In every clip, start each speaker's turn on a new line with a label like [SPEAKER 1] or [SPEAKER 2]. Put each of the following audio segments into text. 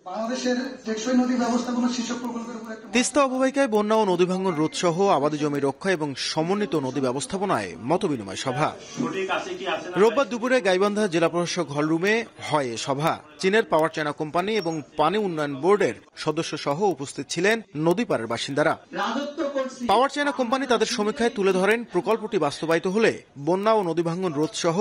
[SPEAKER 1] বাংলাদেশের টেকসই নদী ব্যবস্থাপনা শীর্ষক প্রকল্পের উপর
[SPEAKER 2] তিস্তা অববাহিকায় বন্যা ও নদী ভাঙন রোধ সহ আবাদি জমি রক্ষা এবং সমন্বিত নদী ব্যবস্থাপনায় মতবিনিময় সভা। রোববার দুপুরে গাইবান্ধা জেলা প্রশাসক হলরুমে হয় এ সভা। চীনের পাওয়ার চায়না কোম্পানি এবং পানি উন্নয়ন বোর্ডের সদস্য সহ উপস্থিত ছিলেন নদী পাড়ের বাসিন্দারা। পাওয়ার চায়না কোম্পানি তাদের সমীক্ষায় তুলে ধরেন প্রকল্পটি বাস্তবায়িত হলে বন্যা ও নদী ভাঙন রোধ সহ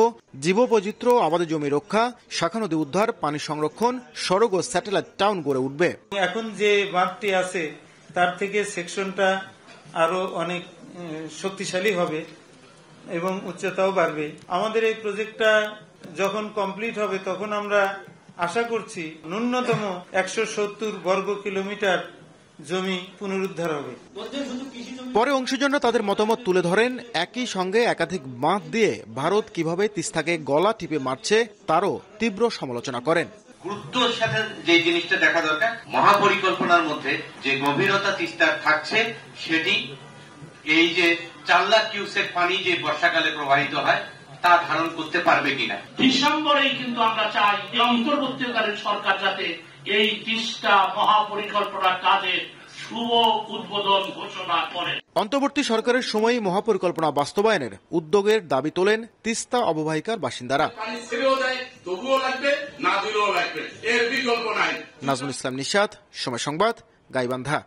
[SPEAKER 2] জীববৈচিত্র্য, আবাদি জমি রক্ষা, শাখা নদী উদ্ধার, পানি সংরক্ষণ, সড়ক ও স্যাটেলাইট টাউন গড়ে উঠবে।
[SPEAKER 3] এখন যে বাঁধটি আছে তার থেকে সেকশনটা আরো অনেক শক্তিশালী হবে এবং উচ্চতাও বাড়বে। আমাদের এই প্রজেক্টটা যখন কমপ্লিট হবে তখন আমরা আশা করছি ন্যূনতম 170 বর্গ কিলোমিটার জমি পুনরুদ্ধার হবে।
[SPEAKER 2] পরে অংশীজনরা তাদের মতামত তুলে ধরেন। একই সঙ্গে একাধিক বাঁধ দিয়ে ভারত কিভাবে তিস্তাকে গলা টিপে মারছে তারও তীব্র সমালোচনা করেন।
[SPEAKER 4] গুরুত্বের সাথে যে জিনিসটা দেখা দরকার, মহাপরিকল্পনার মধ্যে যে গভীরতা তিস্তার থাকছে সেটি এই যে 4 লাখ কিউসেক পানি যে বর্ষাকালে প্রবাহিত হয় তা ধারণ করতে পারবে কিনা।
[SPEAKER 5] ডিসেম্বরেই কিন্তু আমরা চাই এই অন্তর্বর্তীকালীন সরকার যাতে এই তিস্তা মহাপরিকল্পনার কাজে শুভ উদ্বোধন ঘোষণা করেন।
[SPEAKER 2] অন্তর্বর্তী সরকারের সময়ই মহাপরিকল্পনা বাস্তবায়নের উদ্যোগের দাবি তোলেন তিস্তা অববাহিকার বাসিন্দারা। নাজমুল ইসলাম নিশাত, সময় সংবাদ, গাইবান্ধা।